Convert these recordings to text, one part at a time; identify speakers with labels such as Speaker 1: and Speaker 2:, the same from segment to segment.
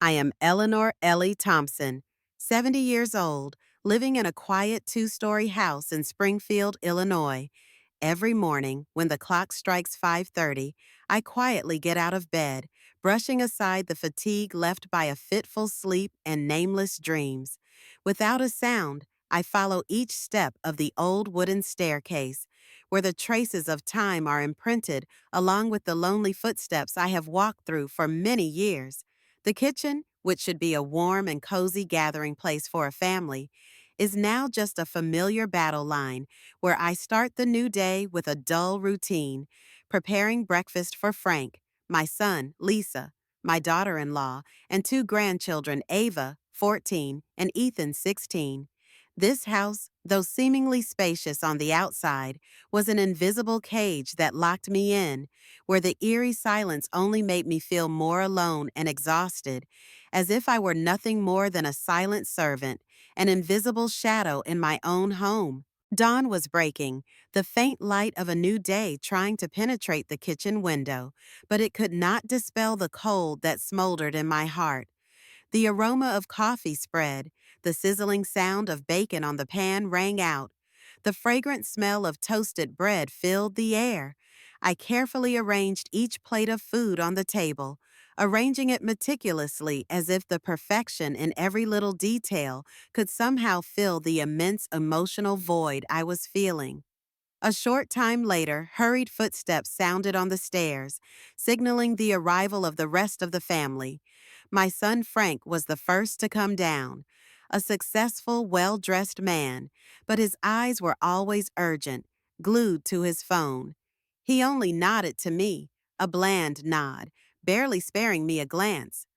Speaker 1: I am Eleanor Ellie Thompson, 70 years old, living in a quiet two-story house in Springfield, Illinois. Every morning, when the clock strikes 5:30, I quietly get out of bed, brushing aside the fatigue left by a fitful sleep and nameless dreams. Without a sound, I follow each step of the old wooden staircase, where the traces of time are imprinted along with the lonely footsteps I have walked through for many years. The kitchen, which should be a warm and cozy gathering place for a family, is now just a familiar battle line where I start the new day with a dull routine, preparing breakfast for Frank, my son, Lisa, my daughter-in-law, and two grandchildren, Ava, 14, and Ethan, 16. This house, though seemingly spacious on the outside, was an invisible cage that locked me in, where the eerie silence only made me feel more alone and exhausted, as if I were nothing more than a silent servant, an invisible shadow in my own home. Dawn was breaking, the faint light of a new day trying to penetrate the kitchen window, but it could not dispel the cold that smoldered in my heart. The aroma of coffee spread, the sizzling sound of bacon on the pan rang out. The fragrant smell of toasted bread filled the air. I carefully arranged each plate of food on the table, arranging it meticulously as if the perfection in every little detail could somehow fill the immense emotional void I was feeling. A short time later, hurried footsteps sounded on the stairs, signaling the arrival of the rest of the family. My son Frank was the first to come down, a successful, well-dressed man, but his eyes were always urgent, glued to his phone. He only nodded to me, a bland nod, barely sparing me a glance.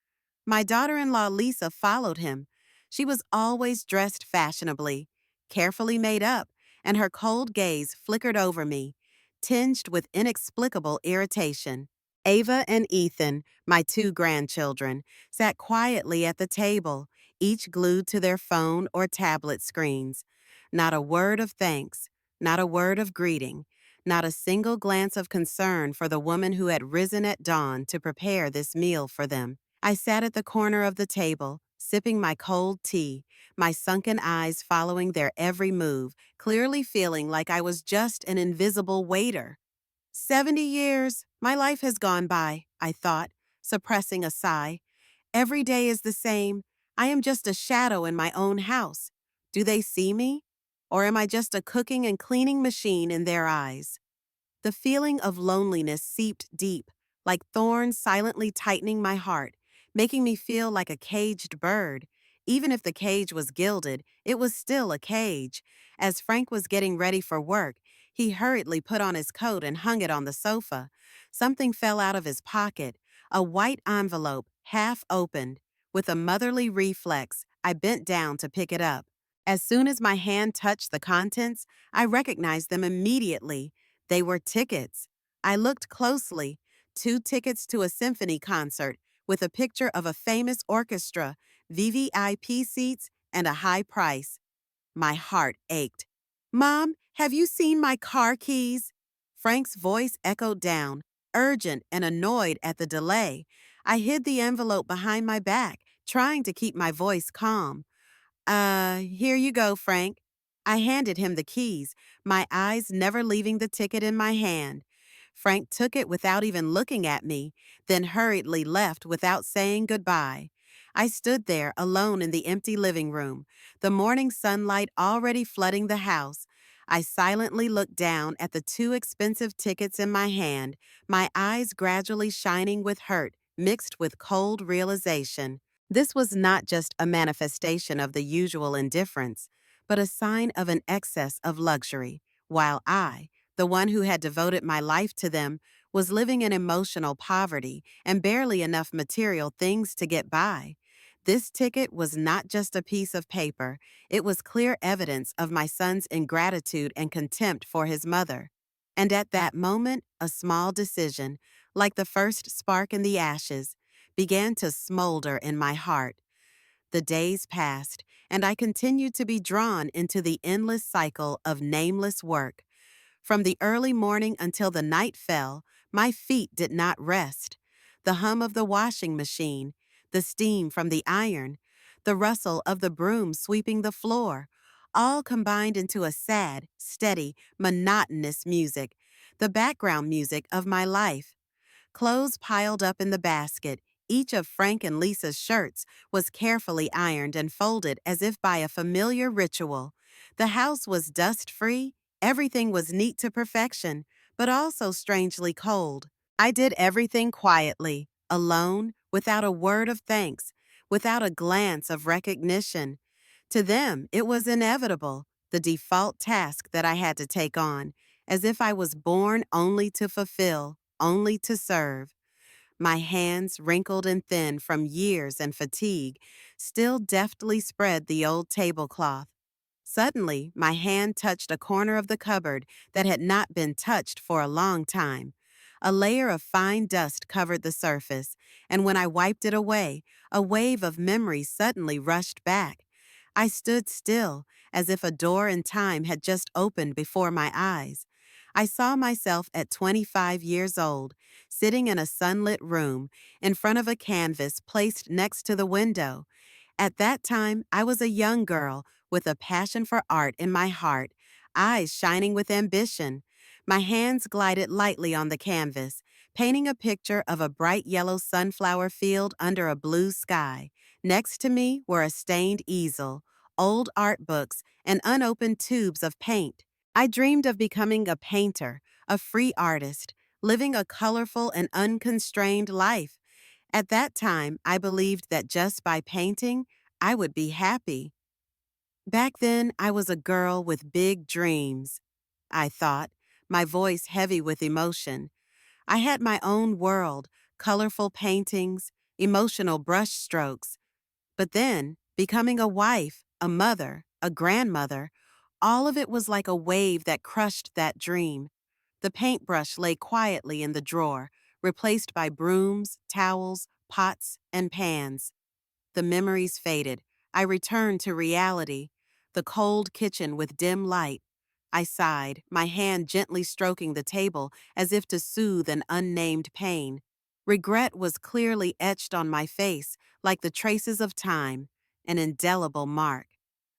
Speaker 1: My daughter-in-law Lisa followed him. She was always dressed fashionably, carefully made up, and her cold gaze flickered over me, tinged with inexplicable irritation. Ava and Ethan, my two grandchildren, sat quietly at the table, each glued to their phone or tablet screens. Not a word of thanks, not a word of greeting, not a single glance of concern for the woman who had risen at dawn to prepare this meal for them. I sat at the corner of the table, sipping my cold tea, my sunken eyes following their every move, clearly feeling like I was just an invisible waiter. 70 years, my life has gone by, I thought, suppressing a sigh. Every day is the same. I am just a shadow in my own house. Do they see me? Or am I just a cooking and cleaning machine in their eyes? The feeling of loneliness seeped deep, like thorns silently tightening my heart, making me feel like a caged bird. Even if the cage was gilded, it was still a cage. As Frank was getting ready for work, he hurriedly put on his coat and hung it on the sofa. Something fell out of his pocket, a white envelope, half opened. With a motherly reflex, I bent down to pick it up. As soon as my hand touched the contents, I recognized them immediately. They were tickets. I looked closely. 2 tickets to a symphony concert with a picture of a famous orchestra, VVIP seats, and a high price. My heart ached. "Mom, have you seen my car keys?" Frank's voice echoed down, urgent and annoyed at the delay. I hid the envelope behind my back, trying to keep my voice calm. Here you go, Frank." I handed him the keys, my eyes never leaving the ticket in my hand. Frank took it without even looking at me, then hurriedly left without saying goodbye. I stood there alone in the empty living room, the morning sunlight already flooding the house. I silently looked down at the 2 expensive tickets in my hand, my eyes gradually shining with hurt, mixed with cold realization. This was not just a manifestation of the usual indifference, but a sign of an excess of luxury, while I, the one who had devoted my life to them, was living in emotional poverty and barely enough material things to get by. This ticket was not just a piece of paper, it was clear evidence of my son's ingratitude and contempt for his mother. And at that moment, a small decision, like the first spark in the ashes, began to smolder in my heart. The days passed, and I continued to be drawn into the endless cycle of nameless work. From the early morning until the night fell, my feet did not rest. The hum of the washing machine, the steam from the iron, the rustle of the broom sweeping the floor, all combined into a sad, steady, monotonous music, the background music of my life. Clothes piled up in the basket, each of Frank and Lisa's shirts was carefully ironed and folded as if by a familiar ritual. The house was dust-free, everything was neat to perfection, but also strangely cold. I did everything quietly, alone, without a word of thanks, without a glance of recognition. To them, it was inevitable, the default task that I had to take on, as if I was born only to fulfill, only to serve. My hands, wrinkled and thin from years and fatigue, still deftly spread the old tablecloth. Suddenly, my hand touched a corner of the cupboard that had not been touched for a long time. A layer of fine dust covered the surface, and when I wiped it away, a wave of memory suddenly rushed back. I stood still, as if a door in time had just opened before my eyes. I saw myself at 25 years old, sitting in a sunlit room, in front of a canvas placed next to the window. At that time, I was a young girl with a passion for art in my heart, eyes shining with ambition. My hands glided lightly on the canvas, painting a picture of a bright yellow sunflower field under a blue sky. Next to me were a stained easel, old art books, and unopened tubes of paint. I dreamed of becoming a painter, a free artist, living a colorful and unconstrained life. At that time, I believed that just by painting, I would be happy. Back then, I was a girl with big dreams, I thought, my voice heavy with emotion. I had my own world, colorful paintings, emotional brushstrokes. But then, becoming a wife, a mother, a grandmother, all of it was like a wave that crushed that dream. The paintbrush lay quietly in the drawer, replaced by brooms, towels, pots, and pans. The memories faded. I returned to reality. The cold kitchen with dim light. I sighed, my hand gently stroking the table as if to soothe an unnamed pain. Regret was clearly etched on my face, like the traces of time, an indelible mark.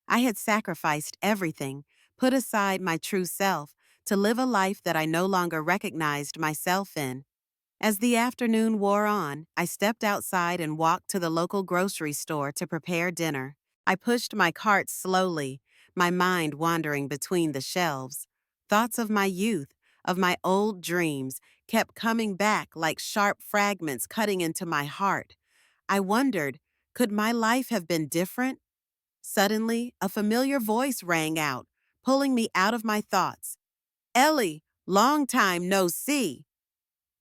Speaker 1: I had sacrificed everything, put aside my true self, to live a life that I no longer recognized myself in. As the afternoon wore on, I stepped outside and walked to the local grocery store to prepare dinner. I pushed my cart slowly, my mind wandering between the shelves. Thoughts of my youth, of my old dreams, kept coming back like sharp fragments cutting into my heart. I wondered, could my life have been different? Suddenly, a familiar voice rang out, pulling me out of my thoughts. "Ellie, long time no see."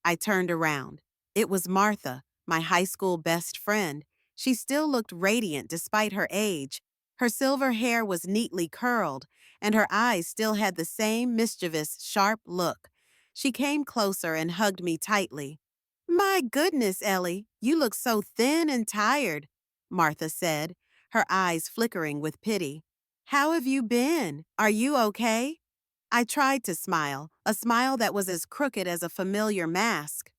Speaker 1: I turned around. It was Martha, my high school best friend. She still looked radiant despite her age. Her silver hair was neatly curled, and her eyes still had the same mischievous, sharp look. She came closer and hugged me tightly. "My goodness, Ellie, you look so thin and tired," Martha said, her eyes flickering with pity. "How have you been? Are you okay?" I tried to smile, a smile that was as crooked as a familiar mask.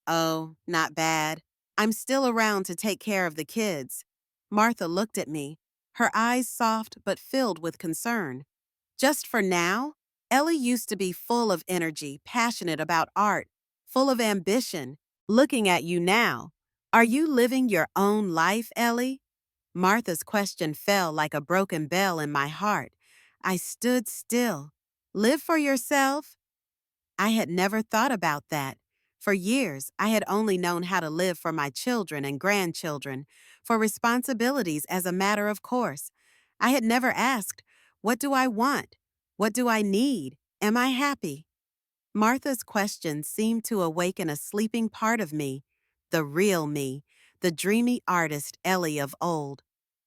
Speaker 1: "Oh, not bad. I'm still around to take care of the kids." Martha looked at me, her eyes soft but filled with concern. "Just for now?" Ellie used to be full of energy, passionate about art, full of ambition. Looking at you now, are you living your own life, Ellie? Martha's question fell like a broken bell in my heart. I stood still. Live for yourself? I had never thought about that. For years, I had only known how to live for my children and grandchildren, for responsibilities as a matter of course. I had never asked, what do I want? What do I need? Am I happy? Martha's question seemed to awaken a sleeping part of me, the real me, the dreamy artist Ellie of old.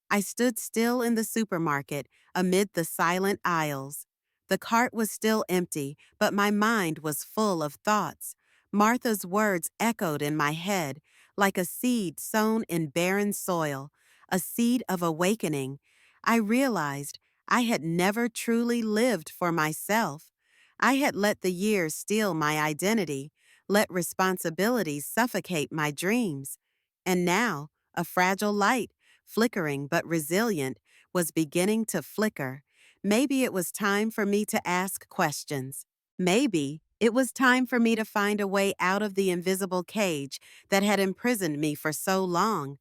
Speaker 1: I stood still in the supermarket amid the silent aisles. The cart was still empty, but my mind was full of thoughts. Martha's words echoed in my head like a seed sown in barren soil, a seed of awakening. I realized I had never truly lived for myself. I had let the years steal my identity, let responsibilities suffocate my dreams. And now, A fragile light, flickering but resilient, was beginning to flicker. Maybe it was time for me to ask questions. Maybe it was time for me to find a way out of the invisible cage that had imprisoned me for so long.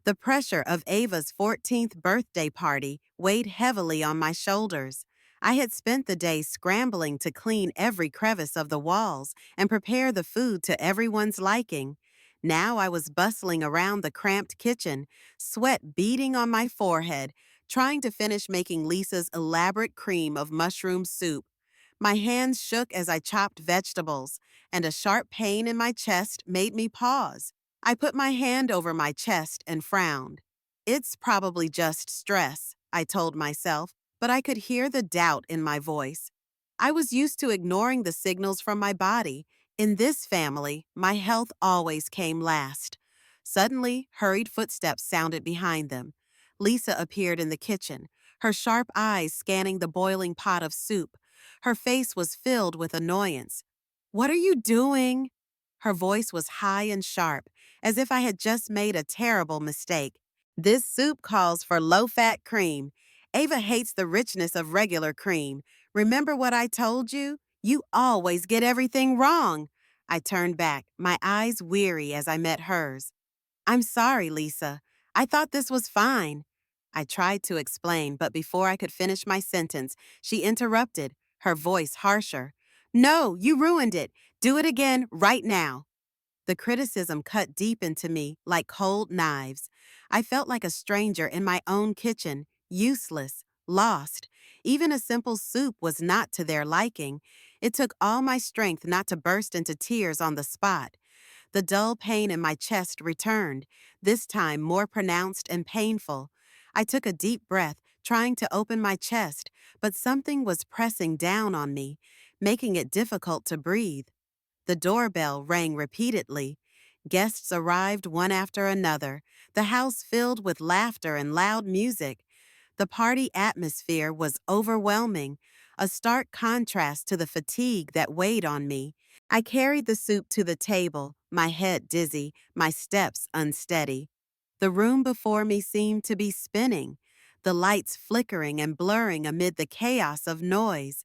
Speaker 1: The pressure of Ava's 14th birthday party weighed heavily on my shoulders. I had spent the day scrambling to clean every crevice of the walls and prepare the food to everyone's liking. Now I was bustling around the cramped kitchen, sweat beading on my forehead, trying to finish making Lisa's elaborate cream of mushroom soup. My hands shook as I chopped vegetables, and a sharp pain in my chest made me pause. I put my hand over my chest and frowned. It's probably just stress, I told myself, but I could hear the doubt in my voice. I was used to ignoring the signals from my body. In this family, my health always came last. Suddenly, hurried footsteps sounded behind them. Lisa appeared in the kitchen, her sharp eyes scanning the boiling pot of soup. Her face was filled with annoyance. "What are you doing?" Her voice was high and sharp, as if I had just made a terrible mistake. "This soup calls for low-fat cream. Ava hates the richness of regular cream. Remember what I told you? You always get everything wrong." I turned back, my eyes weary as I met hers. "I'm sorry, Lisa. I thought this was fine." I tried to explain, but before I could finish my sentence, she interrupted, her voice harsher. "No, you ruined it. Do it again right now." The criticism cut deep into me like cold knives. I felt like a stranger in my own kitchen, useless, lost. Even a simple soup was not to their liking. It took all my strength not to burst into tears on the spot. The dull pain in my chest returned, this time more pronounced and painful. I took a deep breath, trying to open my chest, but something was pressing down on me, making it difficult to breathe. The doorbell rang repeatedly. Guests arrived one after another, the house filled with laughter and loud music. The party atmosphere was overwhelming, a stark contrast to the fatigue that weighed on me. I carried the soup to the table, my head dizzy, my steps unsteady. The room before me seemed to be spinning, the lights flickering and blurring amid the chaos of noise.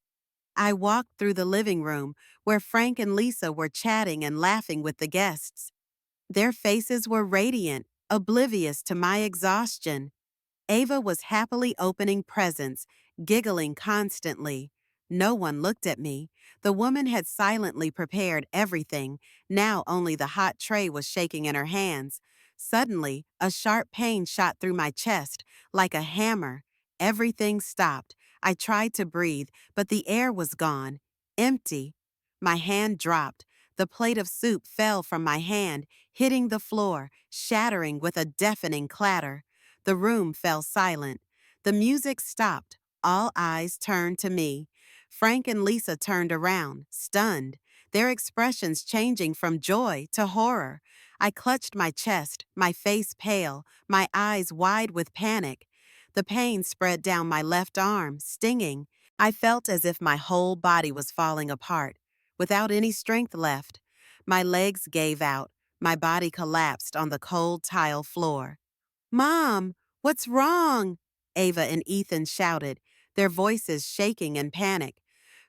Speaker 1: I walked through the living room, where Frank and Lisa were chatting and laughing with the guests. Their faces were radiant, oblivious to my exhaustion. Ava was happily opening presents, giggling constantly. No one looked at me. The woman had silently prepared everything. Now only the hot tray was shaking in her hands. Suddenly, a sharp pain shot through my chest, like a hammer. Everything stopped. I tried to breathe, but the air was gone. Empty. My hand dropped. The plate of soup fell from my hand, hitting the floor, shattering with a deafening clatter. The room fell silent. The music stopped. All eyes turned to me. Frank and Lisa turned around, stunned, their expressions changing from joy to horror. I clutched my chest, my face pale, my eyes wide with panic. The pain spread down my left arm, stinging. I felt as if my whole body was falling apart, without any strength left. My legs gave out. My body collapsed on the cold tile floor. "Mom, what's wrong?" Ava and Ethan shouted, their voices shaking in panic.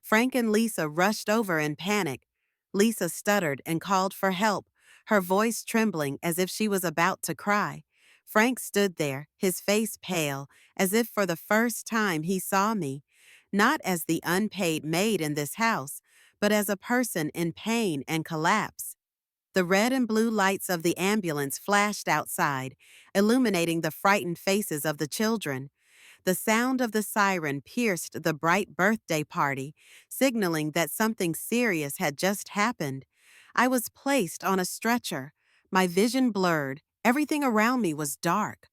Speaker 1: Frank and Lisa rushed over in panic. Lisa stuttered and called for help, her voice trembling as if she was about to cry. Frank stood there, his face pale, as if for the first time he saw me, not as the unpaid maid in this house, but as a person in pain and collapse. The red and blue lights of the ambulance flashed outside, illuminating the frightened faces of the children. The sound of the siren pierced the bright birthday party, signaling that something serious had just happened. I was placed on a stretcher, my vision blurred, everything around me was dark.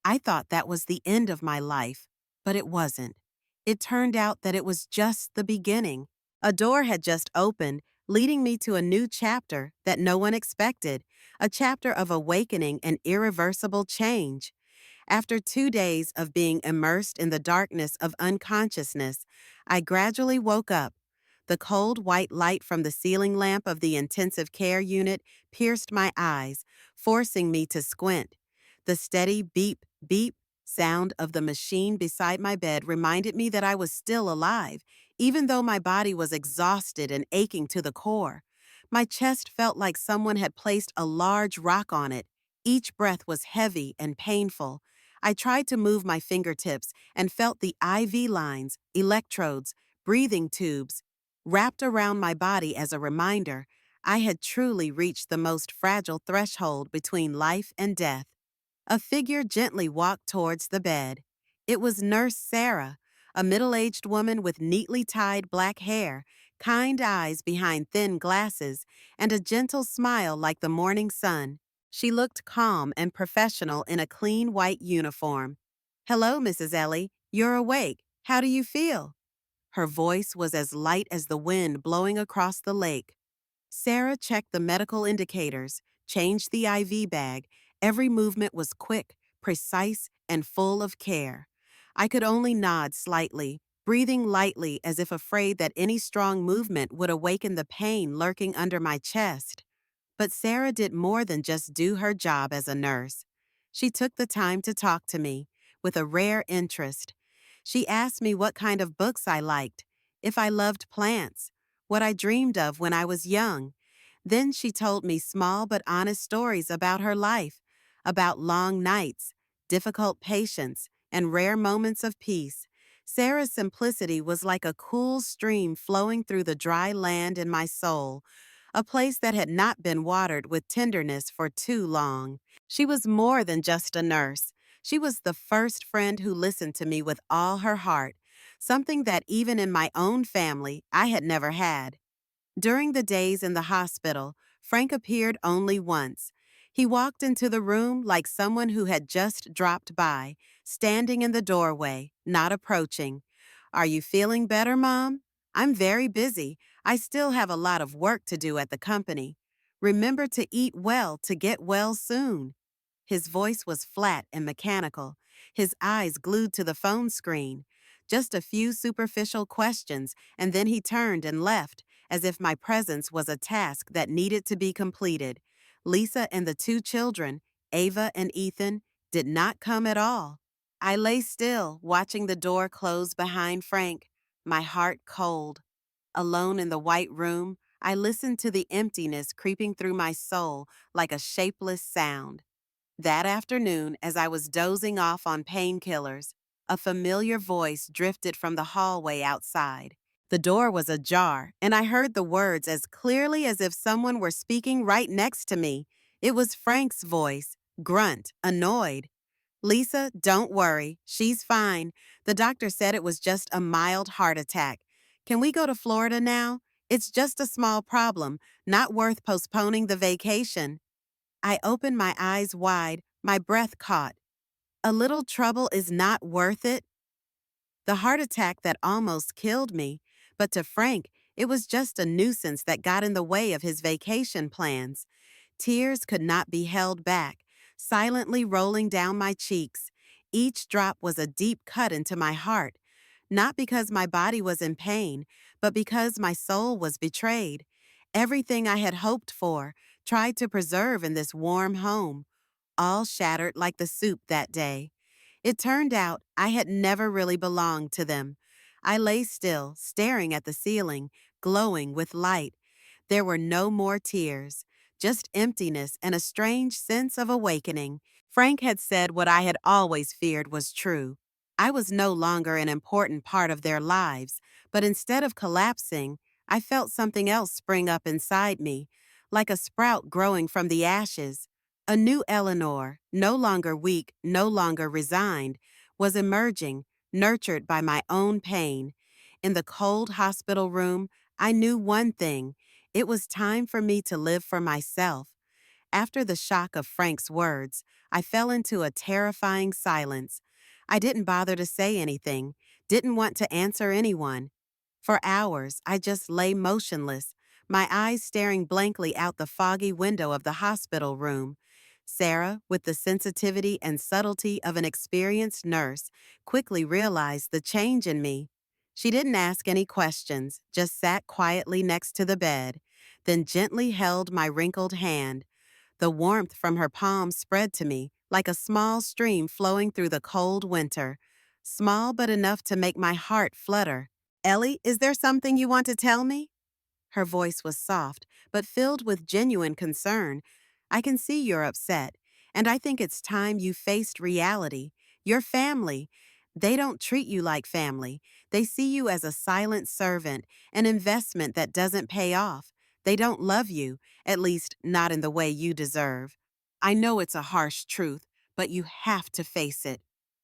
Speaker 1: I thought that was the end of my life, but it wasn't. It turned out that it was just the beginning. A door had just opened, leading me to a new chapter that no one expected, a chapter of awakening and irreversible change. After 2 days of being immersed in the darkness of unconsciousness, I gradually woke up. The cold white light from the ceiling lamp of the intensive care unit pierced my eyes, forcing me to squint. The steady beep, beep sound of the machine beside my bed reminded me that I was still alive, even though my body was exhausted and aching to the core. My chest felt like someone had placed a large rock on it. Each breath was heavy and painful. I tried to move my fingertips and felt the IV lines, electrodes, breathing tubes wrapped around my body as a reminder I had truly reached the most fragile threshold between life and death. A figure gently walked towards the bed. It was Nurse Sarah, a middle-aged woman with neatly tied black hair, kind eyes behind thin glasses, and a gentle smile like the morning sun. She looked calm and professional in a clean white uniform. "Hello, Mrs. Ellie. You're awake. How do you feel?" Her voice was as light as the wind blowing across the lake. Sarah checked the medical indicators, changed the IV bag. Every movement was quick, precise, and full of care. I could only nod slightly, breathing lightly as if afraid that any strong movement would awaken the pain lurking under my chest. But Sarah did more than just do her job as a nurse. She took the time to talk to me, with a rare interest. She asked me what kind of books I liked, if I loved plants, what I dreamed of when I was young. Then she told me small but honest stories about her life, about long nights, difficult patients, and rare moments of peace. Sarah's simplicity was like a cool stream flowing through the dry land in my soul, a place that had not been watered with tenderness for too long. She was more than just a nurse. She was the first friend who listened to me with all her heart, something that even in my own family I had never had. During the days in the hospital, Frank appeared only once. He walked into the room like someone who had just dropped by, standing in the doorway, not approaching. "Are you feeling better, Mom? I'm very busy. I still have a lot of work to do at the company. Remember to eat well to get well soon." His voice was flat and mechanical, his eyes glued to the phone screen. Just a few superficial questions, and then he turned and left, as if my presence was a task that needed to be completed. Lisa and the two children, Ava and Ethan, did not come at all. I lay still, watching the door close behind Frank, my heart cold. Alone in the white room, I listened to the emptiness creeping through my soul like a shapeless sound. That afternoon, as I was dozing off on painkillers, a familiar voice drifted from the hallway outside. The door was ajar, and I heard the words as clearly as if someone were speaking right next to me. It was Frank's voice, grunt, annoyed. "Lisa, don't worry. She's fine. The doctor said it was just a mild heart attack. Can we go to Florida now? It's just a small problem, not worth postponing the vacation." I opened my eyes wide, my breath caught. A little trouble is not worth it? The heart attack that almost killed me, but to Frank, it was just a nuisance that got in the way of his vacation plans. Tears could not be held back, silently rolling down my cheeks. Each drop was a deep cut into my heart, not because my body was in pain, but because my soul was betrayed. Everything I had hoped for, tried to preserve in this warm home, all shattered like the soup that day. It turned out I had never really belonged to them. I lay still, staring at the ceiling, glowing with light. There were no more tears, just emptiness and a strange sense of awakening. Frank had said what I had always feared was true. I was no longer an important part of their lives, but instead of collapsing, I felt something else spring up inside me, like a sprout growing from the ashes. A new Eleanor, no longer weak, no longer resigned, was emerging, nurtured by my own pain. In the cold hospital room, I knew one thing. It was time for me to live for myself. After the shock of Frank's words, I fell into a terrifying silence. I didn't bother to say anything, didn't want to answer anyone. For hours, I just lay motionless, my eyes staring blankly out the foggy window of the hospital room. Sarah, with the sensitivity and subtlety of an experienced nurse, quickly realized the change in me. She didn't ask any questions, just sat quietly next to the bed, then gently held my wrinkled hand. The warmth from her palm spread to me, like a small stream flowing through the cold winter. Small but enough to make my heart flutter. Ellie, is there something you want to tell me? Her voice was soft, but filled with genuine concern. I can see you're upset, and I think it's time you faced reality. Your family. They don't treat you like family. They see you as a silent servant, an investment that doesn't pay off. They don't love you, at least not in the way you deserve. I know it's a harsh truth, but you have to face it.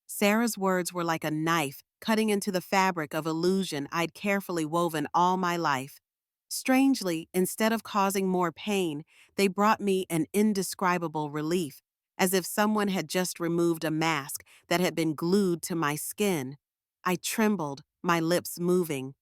Speaker 1: Sarah's words were like a knife cutting into the fabric of illusion I'd carefully woven all my life. Strangely, instead of causing more pain, they brought me an indescribable relief, as if someone had just removed a mask that had been glued to my skin. I trembled, my lips moving.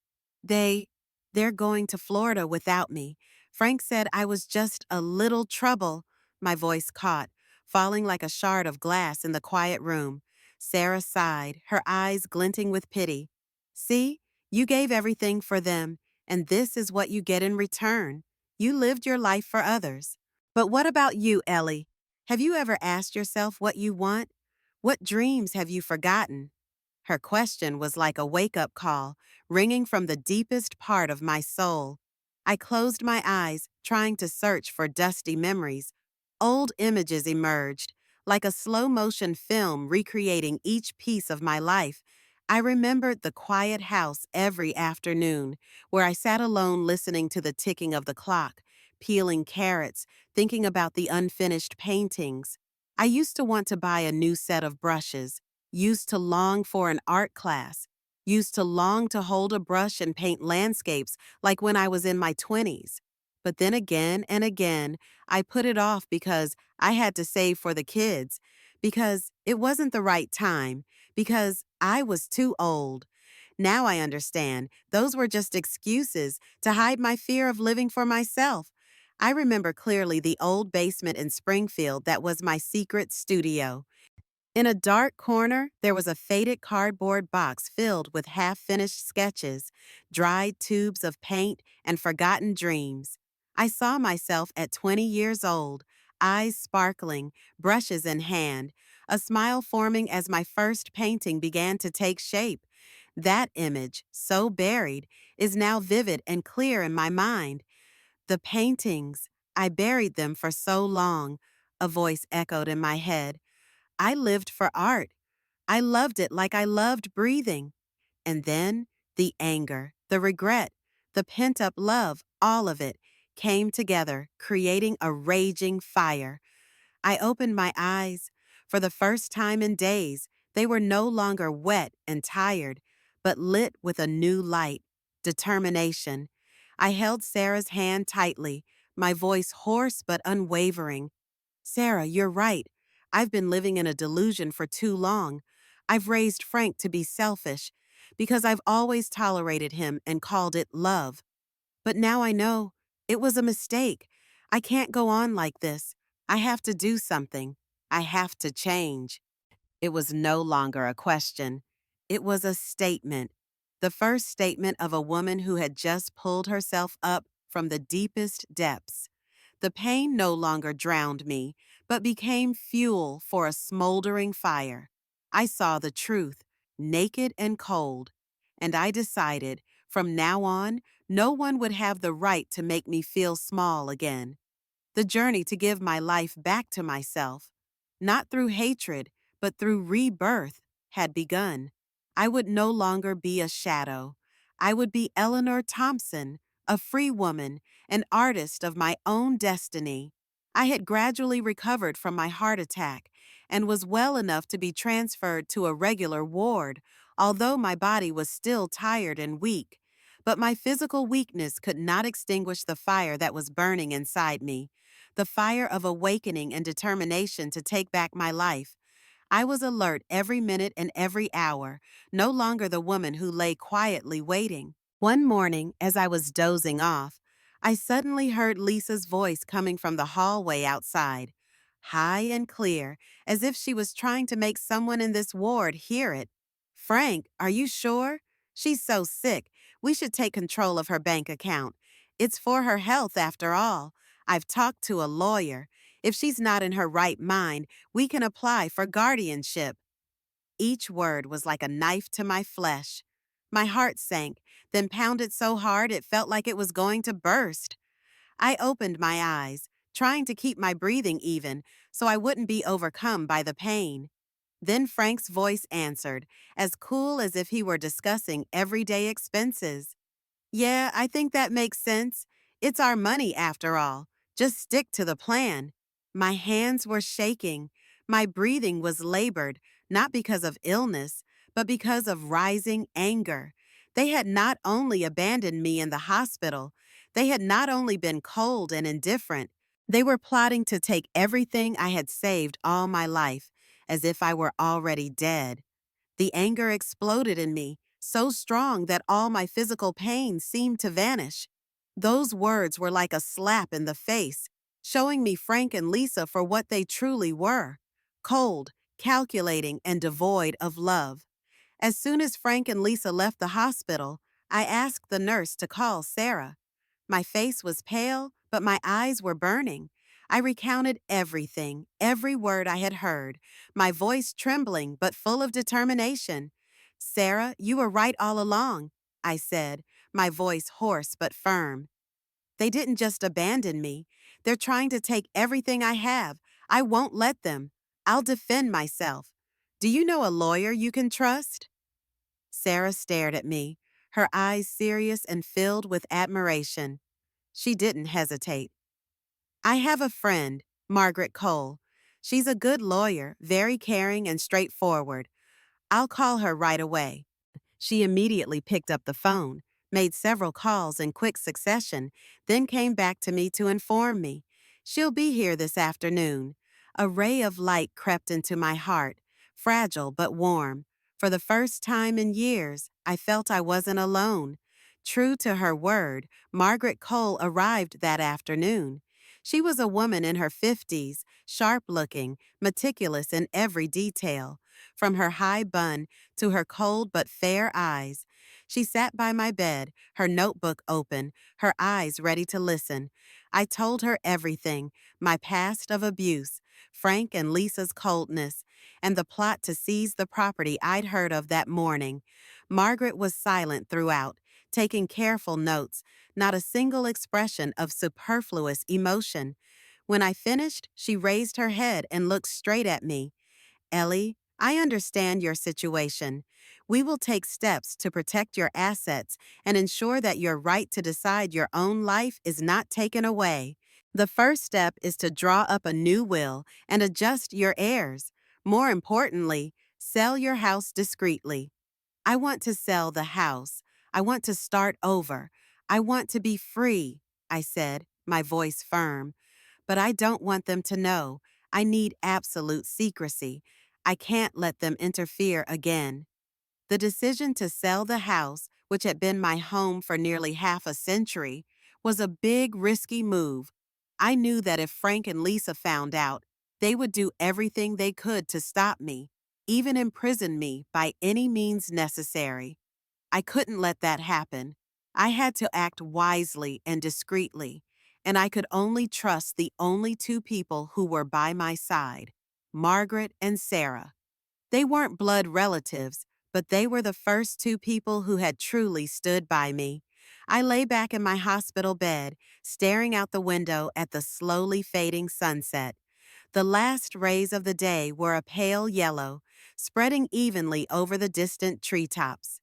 Speaker 1: They, they're going to Florida without me. Frank said I was just a little trouble. My voice caught, falling like a shard of glass in the quiet room. Sarah sighed, her eyes glinting with pity. See, you gave everything for them, and this is what you get in return. You lived your life for others. But what about you, Ellie? Have you ever asked yourself what you want? What dreams have you forgotten? Her question was like a wake-up call, ringing from the deepest part of my soul. I closed my eyes, trying to search for dusty memories. Old images emerged, like a slow-motion film recreating each piece of my life. I remembered the quiet house every afternoon, where I sat alone listening to the ticking of the clock, peeling carrots, thinking about the unfinished paintings. I used to want to buy a new set of brushes, used to long for an art class, used to long to hold a brush and paint landscapes like when I was in my 20s. But then again and again, I put it off because I had to save for the kids, because it wasn't the right time, because I was too old. Now I understand, those were just excuses to hide my fear of living for myself. I remember clearly the old basement in Springfield that was my secret studio. In a dark corner, there was a faded cardboard box filled with half-finished sketches, dried tubes of paint, and forgotten dreams. I saw myself at 20 years old, eyes sparkling, brushes in hand, a smile forming as my first painting began to take shape. That image, so buried, is now vivid and clear in my mind. The paintings, I buried them for so long, a voice echoed in my head. I lived for art. I loved it like I loved breathing. And then the anger, the regret, the pent-up love, all of it came together, creating a raging fire. I opened my eyes. For the first time in days, they were no longer wet and tired, but lit with a new light, determination. I held Sarah's hand tightly, my voice hoarse but unwavering. Sarah, you're right. I've been living in a delusion for too long. I've raised Frank to be selfish because I've always tolerated him and called it love. But now I know it was a mistake. I can't go on like this. I have to do something. I have to change. It was no longer a question. It was a statement. The first statement of a woman who had just pulled herself up from the deepest depths. The pain no longer drowned me, but became fuel for a smoldering fire. I saw the truth, naked and cold, and I decided, from now on, no one would have the right to make me feel small again. The journey to give my life back to myself, not through hatred, but through rebirth, had begun. I would no longer be a shadow. I would be Eleanor Thompson, a free woman, an artist of my own destiny. I had gradually recovered from my heart attack and was well enough to be transferred to a regular ward, although my body was still tired and weak. But my physical weakness could not extinguish the fire that was burning inside me, the fire of awakening and determination to take back my life. I was alert every minute and every hour, no longer the woman who lay quietly waiting. One morning, as I was dozing off, I suddenly heard Lisa's voice coming from the hallway outside, high and clear, as if she was trying to make someone in this ward hear it. "Frank, are you sure? She's so sick. We should take control of her bank account. It's for her health, after all. I've talked to a lawyer. If she's not in her right mind, we can apply for guardianship. Each word was like a knife to my flesh. My heart sank, then pounded so hard it felt like it was going to burst. I opened my eyes, trying to keep my breathing even so I wouldn't be overcome by the pain. Then Frank's voice answered, as cool as if he were discussing everyday expenses. Yeah, I think that makes sense. It's our money after all. Just stick to the plan. My hands were shaking. My breathing was labored, not because of illness, but because of rising anger. They had not only abandoned me in the hospital, they had not only been cold and indifferent, they were plotting to take everything I had saved all my life, as if I were already dead. The anger exploded in me, so strong that all my physical pain seemed to vanish. Those words were like a slap in the face, showing me Frank and Lisa for what they truly were: cold, calculating, and devoid of love. As soon as Frank and Lisa left the hospital, I asked the nurse to call Sarah. My face was pale, but my eyes were burning. I recounted everything, every word I had heard, my voice trembling but full of determination. "Sarah, you were right all along," I said, my voice hoarse but firm. "They didn't just abandon me. They're trying to take everything I have. I won't let them. I'll defend myself. Do you know a lawyer you can trust?" Sarah stared at me, her eyes serious and filled with admiration. She didn't hesitate. "I have a friend, Margaret Cole. She's a good lawyer, very caring and straightforward. I'll call her right away." She immediately picked up the phone, made several calls in quick succession, then came back to me to inform me. "She'll be here this afternoon." A ray of light crept into my heart, fragile but warm. For the first time in years, I felt I wasn't alone. True to her word, Margaret Cole arrived that afternoon. She was a woman in her 50s, sharp-looking, meticulous in every detail. From her high bun to her cold but fair eyes. She sat by my bed, her notebook open, her eyes ready to listen. I told her everything: my past of abuse, Frank and Lisa's coldness, and the plot to seize the property I'd heard of that morning. Margaret was silent throughout, taking careful notes, not a single expression of superfluous emotion. When I finished, she raised her head and looked straight at me. "Ellie, I understand your situation. We will take steps to protect your assets and ensure that your right to decide your own life is not taken away. The first step is to draw up a new will and adjust your heirs. More importantly, sell your house discreetly." "I want to sell the house. I want to start over. I want to be free," I said, my voice firm. "But I don't want them to know. I need absolute secrecy. I can't let them interfere again." The decision to sell the house, which had been my home for nearly half a century, was a big, risky move. I knew that if Frank and Lisa found out, they would do everything they could to stop me, even imprison me by any means necessary. I couldn't let that happen. I had to act wisely and discreetly, and I could only trust the only two people who were by my side: Margaret and Sarah. They weren't blood relatives, but they were the first two people who had truly stood by me. I lay back in my hospital bed, staring out the window at the slowly fading sunset. The last rays of the day were a pale yellow, spreading evenly over the distant treetops.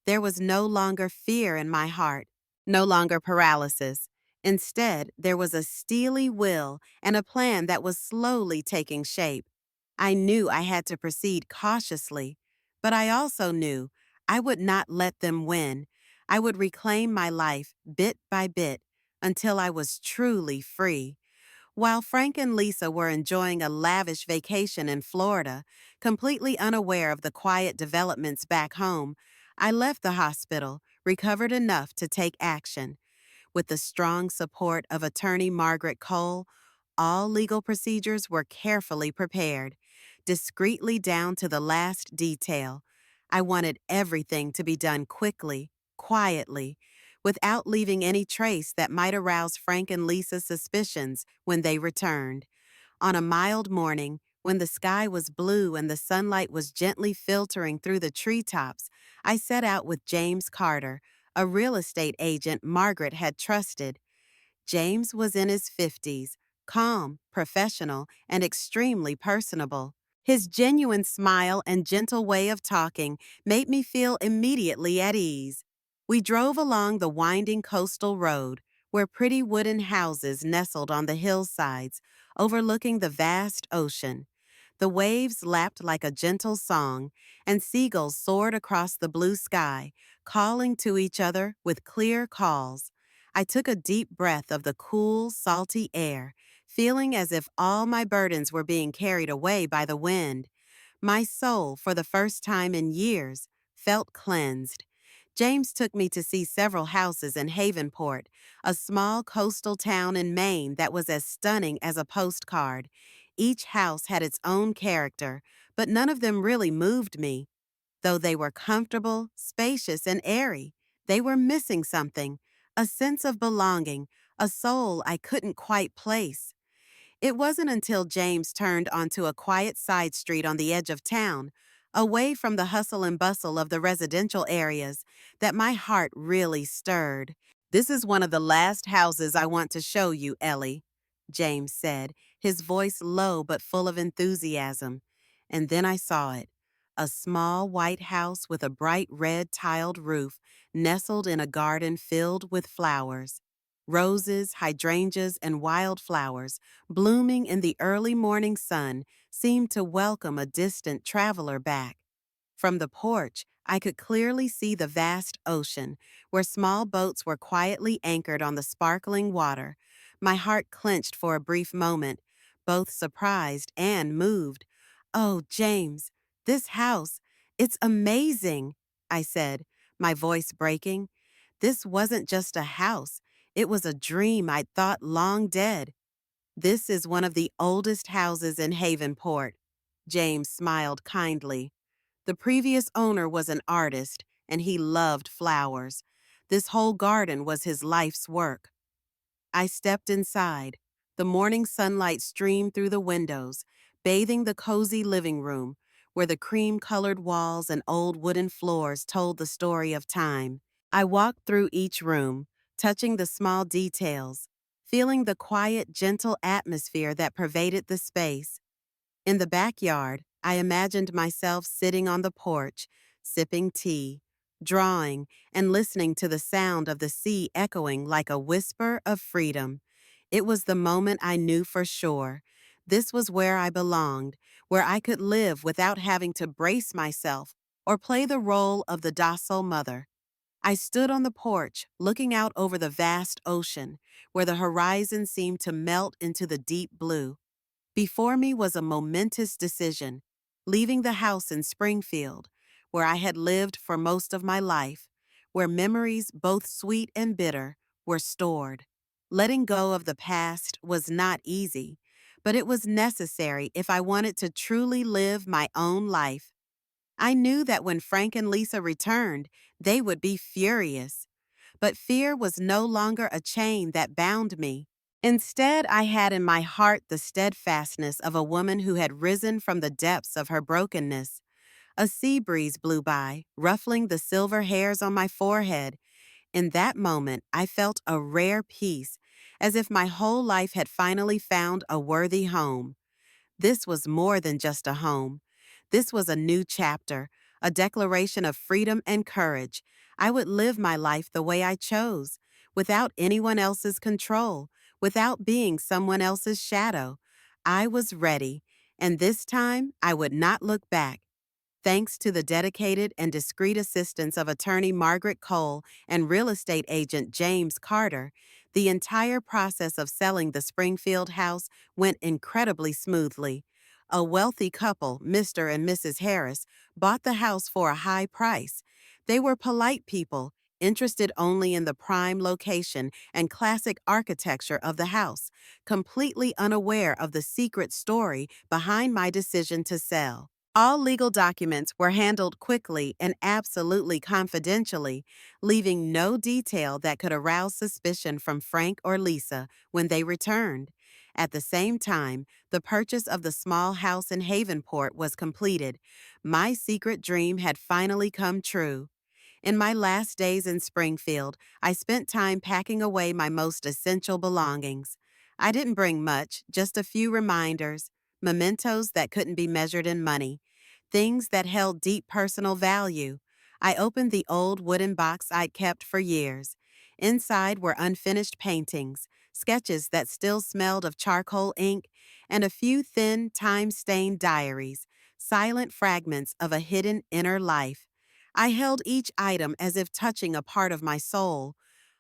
Speaker 1: There was no longer fear in my heart, no longer paralysis. Instead, there was a steely will and a plan that was slowly taking shape. I knew I had to proceed cautiously, but I also knew I would not let them win. I would reclaim my life bit by bit until I was truly free. While Frank and Lisa were enjoying a lavish vacation in Florida, completely unaware of the quiet developments back home, I left the hospital, recovered enough to take action. With the strong support of attorney Margaret Cole, all legal procedures were carefully prepared, discreetly down to the last detail. I wanted everything to be done quickly, quietly, without leaving any trace that might arouse Frank and Lisa's suspicions when they returned. On a mild morning, when the sky was blue and the sunlight was gently filtering through the treetops, I set out with James Carter, a real estate agent Margaret had trusted. James was in his 50s, calm, professional, and extremely personable. His genuine smile and gentle way of talking made me feel immediately at ease. We drove along the winding coastal road, where pretty wooden houses nestled on the hillsides, overlooking the vast ocean. The waves lapped like a gentle song, and seagulls soared across the blue sky, calling to each other with clear calls. I took a deep breath of the cool, salty air, feeling as if all my burdens were being carried away by the wind. My soul, for the first time in years, felt cleansed. James took me to see several houses in Havenport, a small coastal town in Maine that was as stunning as a postcard. Each house had its own character, but none of them really moved me. Though they were comfortable, spacious, and airy, they were missing something, a sense of belonging, a soul I couldn't quite place. It wasn't until James turned onto a quiet side street on the edge of town, away from the hustle and bustle of the residential areas, that my heart really stirred. "This is one of the last houses I want to show you, Ellie," James said, his voice low but full of enthusiasm. And then I saw it. A small white house with a bright red tiled roof, nestled in a garden filled with flowers. Roses, hydrangeas, and wildflowers, blooming in the early morning sun, seemed to welcome a distant traveler back. From the porch, I could clearly see the vast ocean, where small boats were quietly anchored on the sparkling water. My heart clenched for a brief moment, both surprised and moved. "Oh, James, this house, it's amazing," I said, my voice breaking. This wasn't just a house, it was a dream I'd thought long dead. "This is one of the oldest houses in Havenport." James smiled kindly. "The previous owner was an artist, and he loved flowers. This whole garden was his life's work." I stepped inside. The morning sunlight streamed through the windows, bathing the cozy living room, where the cream-colored walls and old wooden floors told the story of time. I walked through each room, touching the small details, feeling the quiet, gentle atmosphere that pervaded the space. In the backyard, I imagined myself sitting on the porch, sipping tea, drawing, and listening to the sound of the sea echoing like a whisper of freedom. It was the moment I knew for sure. This was where I belonged, where I could live without having to brace myself or play the role of the docile mother. I stood on the porch, looking out over the vast ocean, where the horizon seemed to melt into the deep blue. Before me was a momentous decision, leaving the house in Springfield, where I had lived for most of my life, where memories, both sweet and bitter, were stored. Letting go of the past was not easy, but it was necessary if I wanted to truly live my own life. I knew that when Frank and Lisa returned, they would be furious. But fear was no longer a chain that bound me. Instead, I had in my heart the steadfastness of a woman who had risen from the depths of her brokenness. A sea breeze blew by, ruffling the silver hairs on my forehead. In that moment, I felt a rare peace, as if my whole life had finally found a worthy home. This was more than just a home. This was a new chapter, a declaration of freedom and courage. I would live my life the way I chose, without anyone else's control, without being someone else's shadow. I was ready, and this time I would not look back. Thanks to the dedicated and discreet assistance of attorney Margaret Cole and real estate agent James Carter, the entire process of selling the Springfield house went incredibly smoothly. A wealthy couple, Mr. and Mrs. Harris, bought the house for a high price. They were polite people, interested only in the prime location and classic architecture of the house, completely unaware of the secret story behind my decision to sell. All legal documents were handled quickly and absolutely confidentially, leaving no detail that could arouse suspicion from Frank or Lisa when they returned. At the same time, the purchase of the small house in Havenport was completed. My secret dream had finally come true. In my last days in Springfield, I spent time packing away my most essential belongings. I didn't bring much, just a few reminders, mementos that couldn't be measured in money, things that held deep personal value. I opened the old wooden box I'd kept for years. Inside were unfinished paintings, sketches that still smelled of charcoal ink, and a few thin, time-stained diaries, silent fragments of a hidden inner life. I held each item as if touching a part of my soul.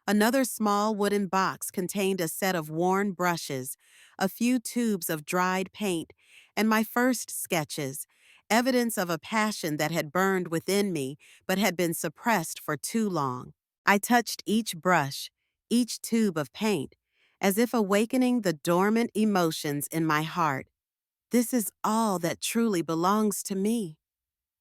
Speaker 1: Another small wooden box contained a set of worn brushes, a few tubes of dried paint, and my first sketches, evidence of a passion that had burned within me but had been suppressed for too long. I touched each brush, each tube of paint, as if awakening the dormant emotions in my heart. This is all that truly belongs to me,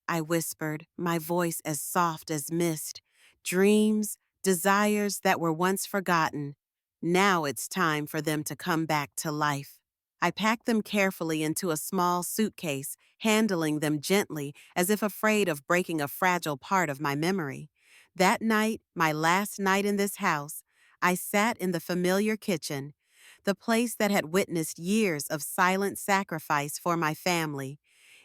Speaker 1: I whispered, my voice as soft as mist. Dreams, desires that were once forgotten. Now it's time for them to come back to life. I packed them carefully into a small suitcase, handling them gently as if afraid of breaking a fragile part of my memory. That night, my last night in this house, I sat in the familiar kitchen, the place that had witnessed years of silent sacrifice for my family.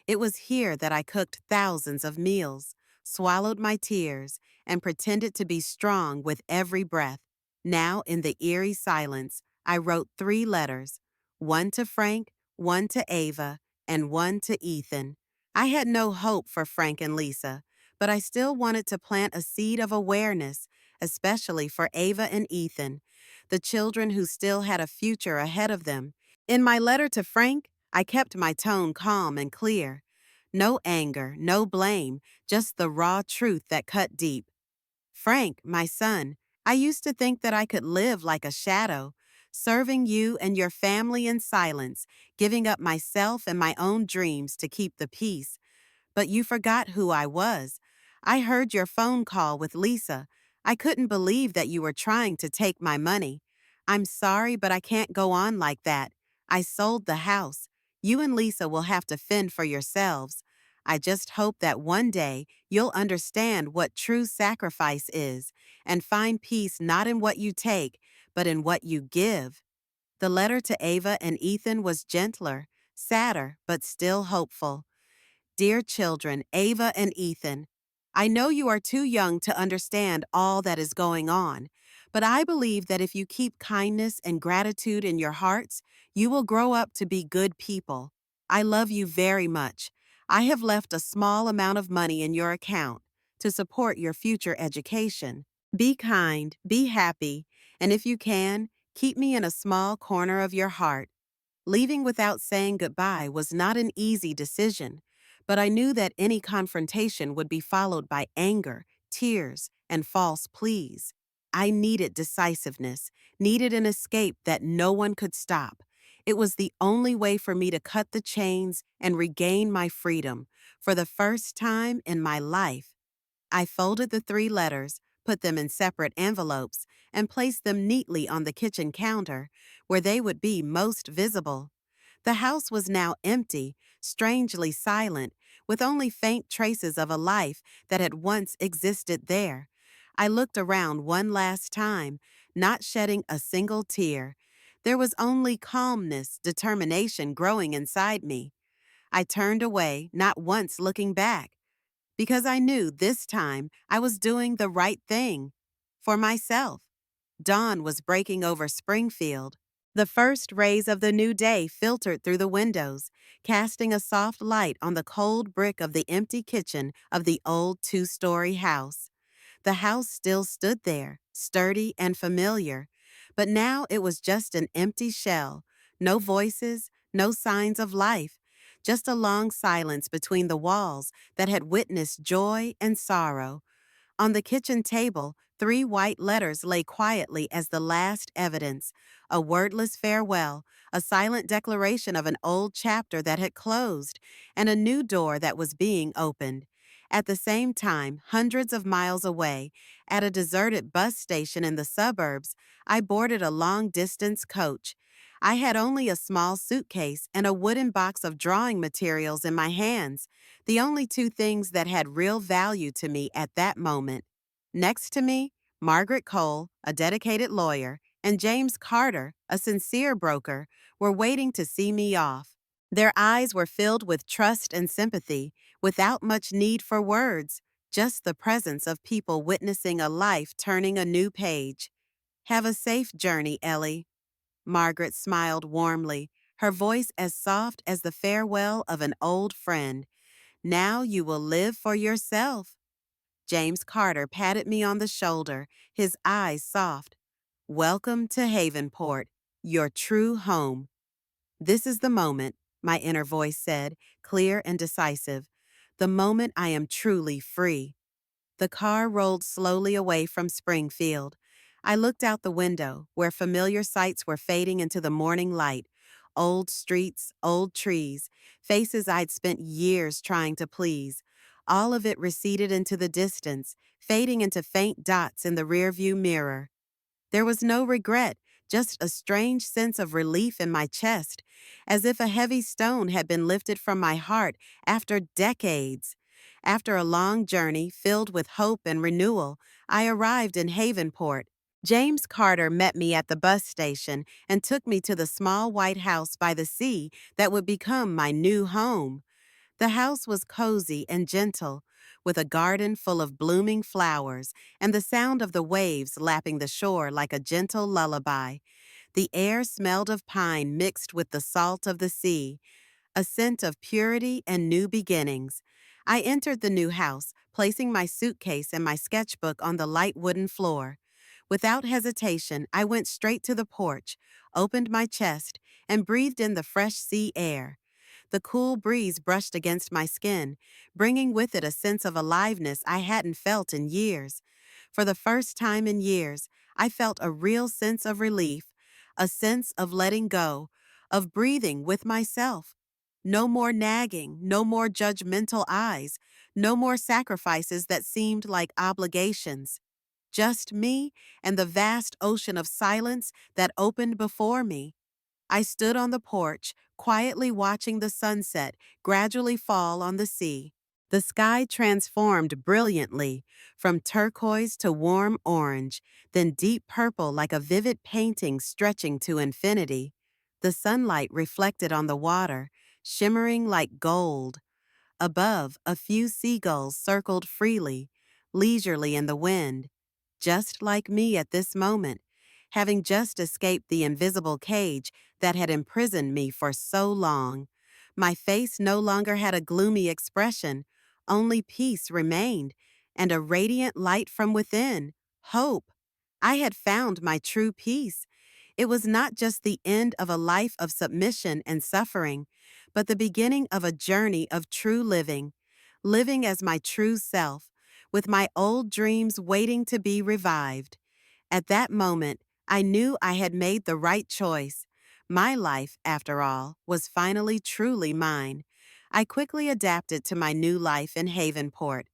Speaker 1: It was here that I cooked thousands of meals, swallowed my tears, and pretended to be strong with every breath. Now, in the eerie silence, I wrote 3 letters, one to Frank, one to Ava, and one to Ethan. I had no hope for Frank and Lisa, but I still wanted to plant a seed of awareness, especially for Ava and Ethan, the children who still had a future ahead of them. In my letter to Frank, I kept my tone calm and clear. No anger, no blame, just the raw truth that cut deep. Frank, my son, I used to think that I could live like a shadow, serving you and your family in silence, giving up myself and my own dreams to keep the peace. But you forgot who I was. I heard your phone call with Lisa. I couldn't believe that you were trying to take my money. I'm sorry, but I can't go on like that. I sold the house. You and Lisa will have to fend for yourselves. I just hope that one day you'll understand what true sacrifice is and find peace not in what you take, but in what you give. The letter to Ava and Ethan was gentler, sadder, but still hopeful. Dear children, Ava and Ethan, I know you are too young to understand all that is going on, but I believe that if you keep kindness and gratitude in your hearts, you will grow up to be good people. I love you very much. I have left a small amount of money in your account to support your future education. Be kind, be happy, and if you can, keep me in a small corner of your heart. Leaving without saying goodbye was not an easy decision, but I knew that any confrontation would be followed by anger, tears, and false pleas. I needed decisiveness, needed an escape that no one could stop. It was the only way for me to cut the chains and regain my freedom for the first time in my life. I folded the 3 letters, put them in separate envelopes, and placed them neatly on the kitchen counter, where they would be most visible. The house was now empty, strangely silent, with only faint traces of a life that had once existed there. I looked around one last time, not shedding a single tear. There was only calmness, determination growing inside me. I turned away, not once looking back, because I knew this time I was doing the right thing. For myself. Dawn was breaking over Springfield. The first rays of the new day filtered through the windows, casting a soft light on the cold brick of the empty kitchen of the old 2-story house. The house still stood there, sturdy and familiar, but now it was just an empty shell, no voices, no signs of life, just a long silence between the walls that had witnessed joy and sorrow. On the kitchen table, 3 white letters lay quietly as the last evidence, a wordless farewell, a silent declaration of an old chapter that had closed, and a new door that was being opened. At the same time, hundreds of miles away, at a deserted bus station in the suburbs, I boarded a long-distance coach. I had only a small suitcase and a wooden box of drawing materials in my hands, the only two things that had real value to me at that moment. Next to me, Margaret Cole, a dedicated lawyer, and James Carter, a sincere broker, were waiting to see me off. Their eyes were filled with trust and sympathy, without much need for words, just the presence of people witnessing a life turning a new page. Have a safe journey, Ellie. Margaret smiled warmly, her voice as soft as the farewell of an old friend. Now you will live for yourself. James Carter patted me on the shoulder, his eyes soft. Welcome to Havenport, your true home. This is the moment, my inner voice said, clear and decisive. The moment I am truly free. The car rolled slowly away from Springfield. I looked out the window, where familiar sights were fading into the morning light. Old streets, old trees, faces I'd spent years trying to please. All of it receded into the distance, fading into faint dots in the rearview mirror. There was no regret, just a strange sense of relief in my chest, as if a heavy stone had been lifted from my heart after decades. After a long journey filled with hope and renewal, I arrived in Havenport. James Carter met me at the bus station and took me to the small white house by the sea that would become my new home. The house was cozy and gentle, with a garden full of blooming flowers and the sound of the waves lapping the shore like a gentle lullaby. The air smelled of pine mixed with the salt of the sea, a scent of purity and new beginnings. I entered the new house, placing my suitcase and my sketchbook on the light wooden floor. Without hesitation, I went straight to the porch, opened my chest, and breathed in the fresh sea air. The cool breeze brushed against my skin, bringing with it a sense of aliveness I hadn't felt in years. For the first time in years, I felt a real sense of relief, a sense of letting go, of breathing with myself. No more nagging, no more judgmental eyes, no more sacrifices that seemed like obligations. Just me and the vast ocean of silence that opened before me. I stood on the porch, quietly watching the sunset gradually fall on the sea. The sky transformed brilliantly, from turquoise to warm orange, then deep purple like a vivid painting stretching to infinity. The sunlight reflected on the water, shimmering like gold. Above, a few seagulls circled freely, leisurely in the wind, just like me at this moment, having just escaped the invisible cage that had imprisoned me for so long. My face no longer had a gloomy expression, only peace remained, and a radiant light from within, hope. I had found my true peace. It was not just the end of a life of submission and suffering, but the beginning of a journey of true living, living as my true self, with my old dreams waiting to be revived. At that moment, I knew I had made the right choice. My life, after all, was finally truly mine. I quickly adapted to my new life in Havenport.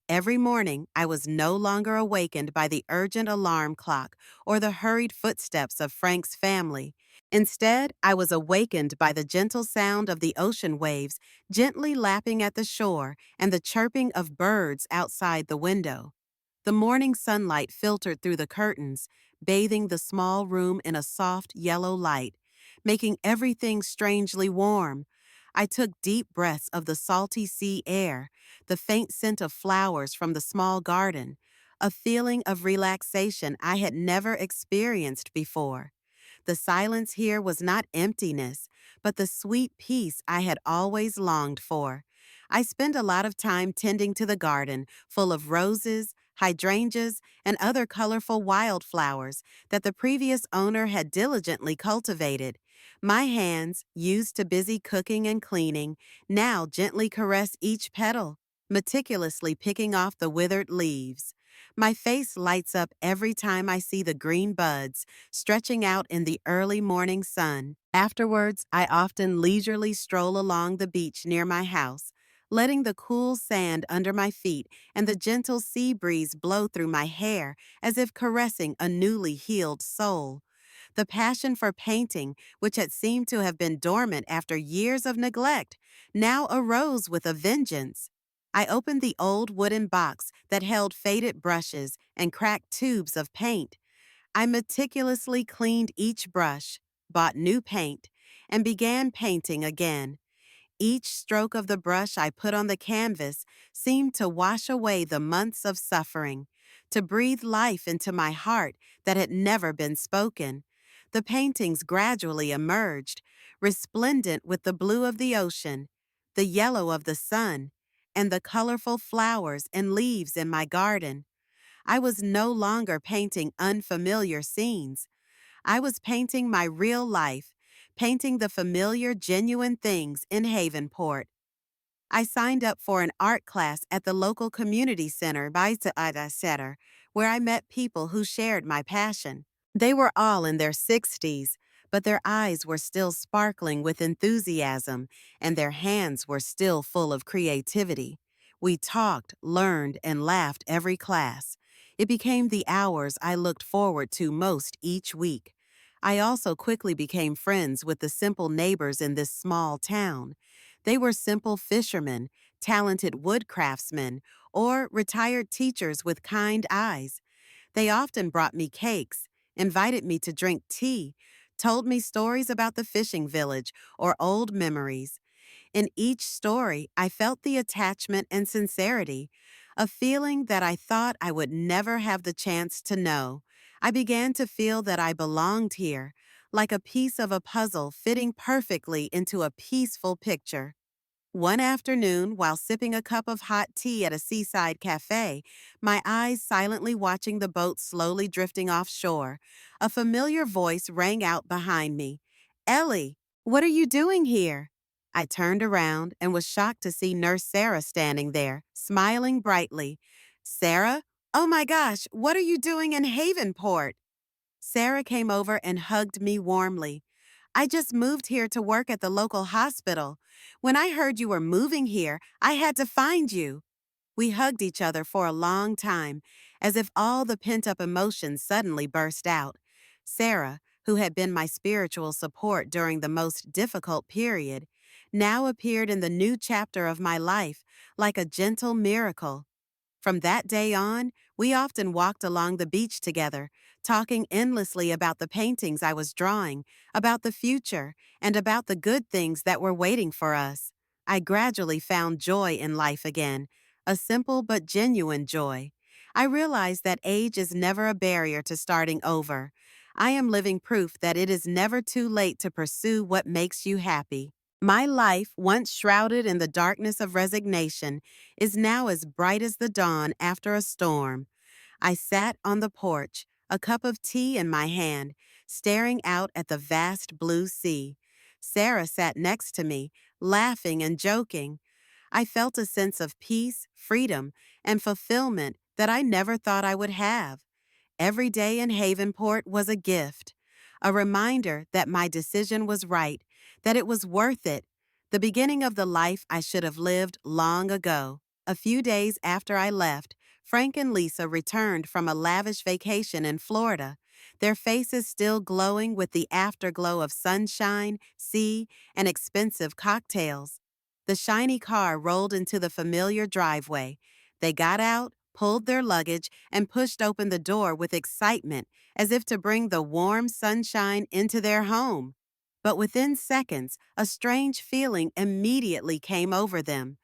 Speaker 1: Every morning, I was no longer awakened by the urgent alarm clock or the hurried footsteps of Frank's family. Instead, I was awakened by the gentle sound of the ocean waves gently lapping at the shore and the chirping of birds outside the window. The morning sunlight filtered through the curtains, bathing the small room in a soft yellow light, making everything strangely warm. I took deep breaths of the salty sea air, the faint scent of flowers from the small garden, a feeling of relaxation I had never experienced before. The silence here was not emptiness, but the sweet peace I had always longed for. I spent a lot of time tending to the garden, full of roses, hydrangeas, and other colorful wildflowers that the previous owner had diligently cultivated. My hands, used to busy cooking and cleaning, now gently caress each petal, meticulously picking off the withered leaves. My face lights up every time I see the green buds stretching out in the early morning sun. Afterwards, I often leisurely stroll along the beach near my house, letting the cool sand under my feet and the gentle sea breeze blow through my hair as if caressing a newly healed soul. The passion for painting, which had seemed to have been dormant after years of neglect, now arose with a vengeance. I opened the old wooden box that held faded brushes and cracked tubes of paint. I meticulously cleaned each brush, bought new paint, and began painting again. Each stroke of the brush I put on the canvas seemed to wash away the months of suffering, to breathe life into my heart that had never been spoken. The paintings gradually emerged, resplendent with the blue of the ocean, the yellow of the sun, and the colorful flowers and leaves in my garden. I was no longer painting unfamiliar scenes. I was painting my real life, painting the familiar, genuine things in Havenport. I signed up for an art class at the local community center by the Center, where I met people who shared my passion. They were all in their 60s, but their eyes were still sparkling with enthusiasm, and their hands were still full of creativity. We talked, learned, and laughed every class. It became the hours I looked forward to most each week. I also quickly became friends with the simple neighbors in this small town. They were simple fishermen, talented wood craftsmen, or retired teachers with kind eyes. They often brought me cakes, invited me to drink tea, told me stories about the fishing village or old memories. In each story, I felt the attachment and sincerity, a feeling that I thought I would never have the chance to know. I began to feel that I belonged here, like a piece of a puzzle fitting perfectly into a peaceful picture. One afternoon, while sipping a cup of hot tea at a seaside cafe, my eyes silently watching the boat slowly drifting offshore, a familiar voice rang out behind me. "Ellie, what are you doing here?" I turned around and was shocked to see Nurse Sarah standing there, smiling brightly. "Sarah? Oh my gosh, what are you doing in Havenport?" Sarah came over and hugged me warmly. "I just moved here to work at the local hospital. When I heard you were moving here, I had to find you." We hugged each other for a long time, as if all the pent-up emotions suddenly burst out. Sarah, who had been my spiritual support during the most difficult period, now appeared in the new chapter of my life like a gentle miracle. From that day on, we often walked along the beach together, talking endlessly about the paintings I was drawing, about the future, and about the good things that were waiting for us. I gradually found joy in life again, a simple but genuine joy. I realized that age is never a barrier to starting over. I am living proof that it is never too late to pursue what makes you happy. My life, once shrouded in the darkness of resignation, is now as bright as the dawn after a storm. I sat on the porch, a cup of tea in my hand, staring out at the vast blue sea. Sarah sat next to me, laughing and joking. I felt a sense of peace, freedom, and fulfillment that I never thought I would have. Every day in Havenport was a gift, a reminder that my decision was right, that it was worth it, the beginning of the life I should have lived long ago. A few days after I left, Frank and Lisa returned from a lavish vacation in Florida, their faces still glowing with the afterglow of sunshine, sea, and expensive cocktails. The shiny car rolled into the familiar driveway. They got out, pulled their luggage, and pushed open the door with excitement, as if to bring the warm sunshine into their home. But within seconds, a strange feeling immediately came over them.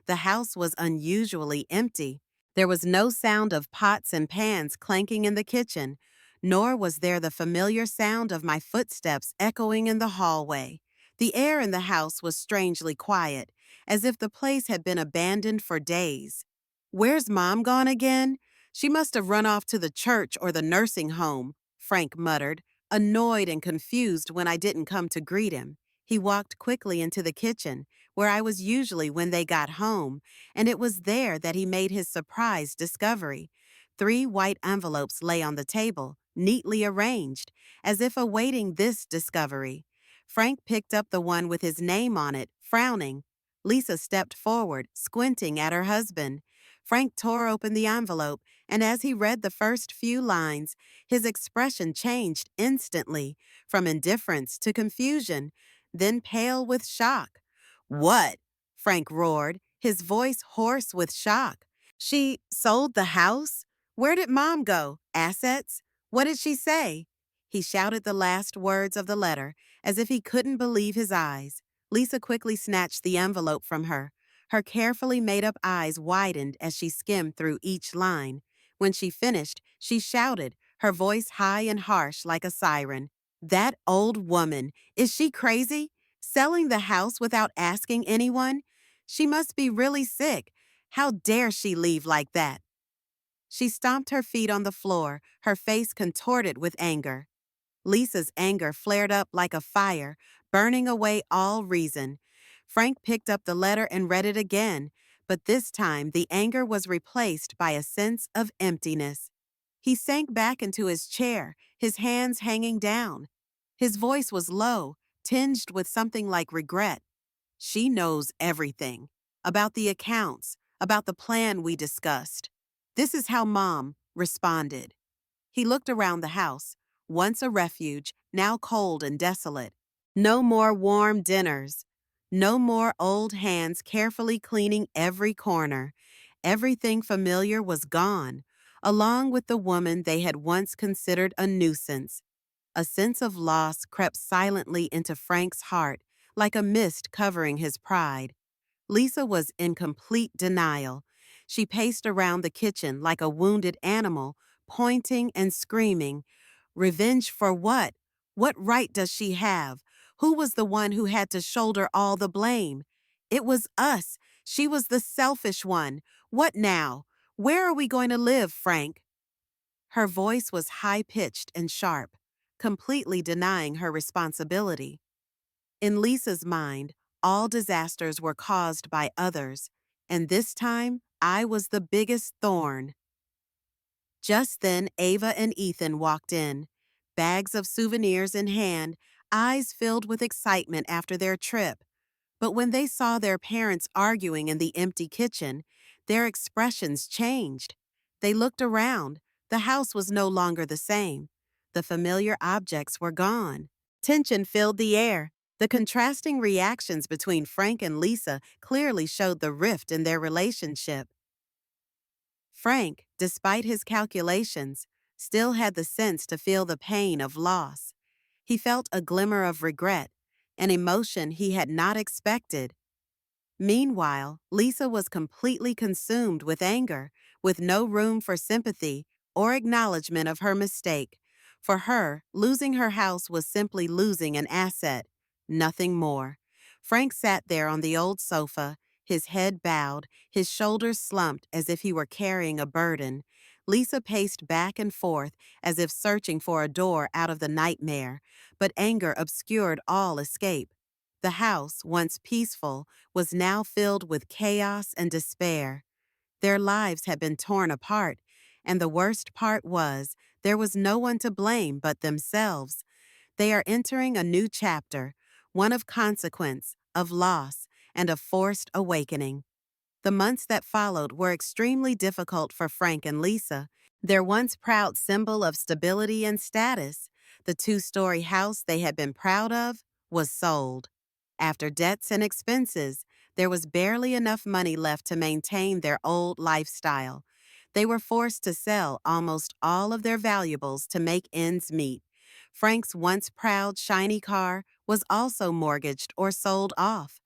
Speaker 1: The house was unusually empty. There was no sound of pots and pans clanking in the kitchen, nor was there the familiar sound of my footsteps echoing in the hallway. The air in the house was strangely quiet, as if the place had been abandoned for days. "Where's Mom gone again? She must have run off to the church or the nursing home," Frank muttered, annoyed and confused when I didn't come to greet him. He walked quickly into the kitchen, where I was usually when they got home, and it was there that he made his surprise discovery. 3 white envelopes lay on the table, neatly arranged, as if awaiting this discovery. Frank picked up the one with his name on it, frowning. Lisa stepped forward, squinting at her husband. Frank tore open the envelope, and as he read the first few lines, his expression changed instantly, from indifference to confusion, then pale with shock. What? Frank roared, his voice hoarse with shock. She sold the house? Where did Mom go? Assets? What did she say? He shouted the last words of the letter, as if he couldn't believe his eyes. Lisa quickly snatched the envelope from her. Her carefully made-up eyes widened as she skimmed through each line. When she finished, she shouted, her voice high and harsh like a siren. That old woman, is she crazy? Selling the house without asking anyone? She must be really sick. How dare she leave like that? She stomped her feet on the floor, her face contorted with anger. Lisa's anger flared up like a fire, burning away all reason. Frank picked up the letter and read it again, but this time the anger was replaced by a sense of emptiness. He sank back into his chair, his hands hanging down. His voice was low, tinged with something like regret. She knows everything. About the accounts, about the plan we discussed. This is how Mom responded. He looked around the house, once a refuge, now cold and desolate. No more warm dinners. No more old hands carefully cleaning every corner. Everything familiar was gone, along with the woman they had once considered a nuisance. A sense of loss crept silently into Frank's heart, like a mist covering his pride. Lisa was in complete denial. She paced around the kitchen like a wounded animal, pointing and screaming. Revenge for what? What right does she have? Who was the one who had to shoulder all the blame? It was us. She was the selfish one. What now? Where are we going to live, Frank? Her voice was high-pitched and sharp, completely denying her responsibility. In Lisa's mind, all disasters were caused by others, and this time I was the biggest thorn. Just then, Ava and Ethan walked in, bags of souvenirs in hand, eyes filled with excitement after their trip. But when they saw their parents arguing in the empty kitchen, their expressions changed. They looked around. The house was no longer the same. The familiar objects were gone. Tension filled the air. The contrasting reactions between Frank and Lisa clearly showed the rift in their relationship. Frank, despite his calculations, still had the sense to feel the pain of loss. He felt a glimmer of regret, an emotion he had not expected. Meanwhile, Lisa was completely consumed with anger, with no room for sympathy or acknowledgement of her mistake. For her, losing her house was simply losing an asset, nothing more. Frank sat there on the old sofa, his head bowed, his shoulders slumped as if he were carrying a burden. Lisa paced back and forth as if searching for a door out of the nightmare, but anger obscured all escape. The house, once peaceful, was now filled with chaos and despair. Their lives had been torn apart, and the worst part was there was no one to blame but themselves. They are entering a new chapter, one of consequence, of loss, and of forced awakening. The months that followed were extremely difficult for Frank and Lisa. Their once proud symbol of stability and status, the two-story house they had been proud of, was sold. After debts and expenses, there was barely enough money left to maintain their old lifestyle. They were forced to sell almost all of their valuables to make ends meet. Frank's once proud, shiny car was also mortgaged or sold off.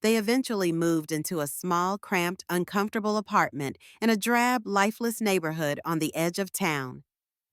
Speaker 1: They eventually moved into a small, cramped, uncomfortable apartment in a drab, lifeless neighborhood on the edge of town.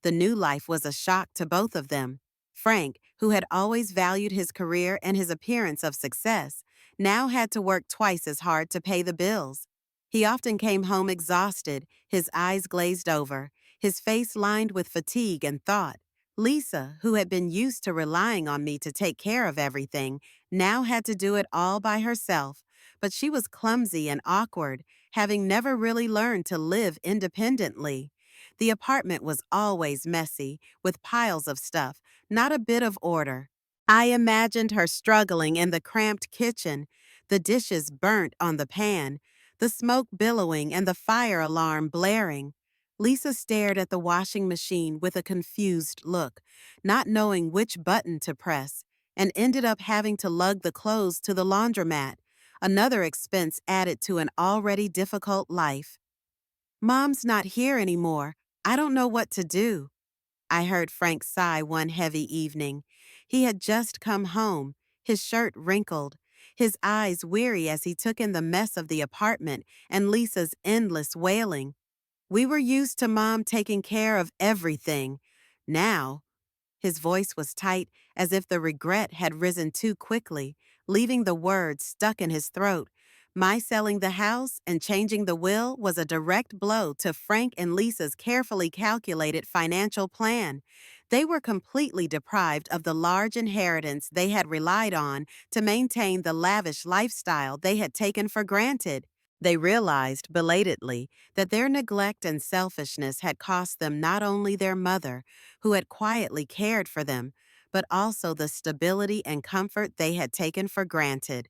Speaker 1: The new life was a shock to both of them. Frank, who had always valued his career and his appearance of success, now had to work twice as hard to pay the bills. He often came home exhausted, his eyes glazed over, his face lined with fatigue and thought. Lisa, who had been used to relying on me to take care of everything, now had to do it all by herself, but she was clumsy and awkward, having never really learned to live independently. The apartment was always messy, with piles of stuff, not a bit of order. I imagined her struggling in the cramped kitchen, the dishes burnt on the pan, the smoke billowing and the fire alarm blaring. Lisa stared at the washing machine with a confused look, not knowing which button to press, and ended up having to lug the clothes to the laundromat, another expense added to an already difficult life. Mom's not here anymore. I don't know what to do. I heard Frank sigh one heavy evening. He had just come home, his shirt wrinkled, his eyes weary as he took in the mess of the apartment and Lisa's endless wailing. We were used to Mom taking care of everything. Now, his voice was tight, as if the regret had risen too quickly, leaving the words stuck in his throat. My selling the house and changing the will was a direct blow to Frank and Lisa's carefully calculated financial plan. They were completely deprived of the large inheritance they had relied on to maintain the lavish lifestyle they had taken for granted. They realized, belatedly, that their neglect and selfishness had cost them not only their mother, who had quietly cared for them, but also the stability and comfort they had taken for granted.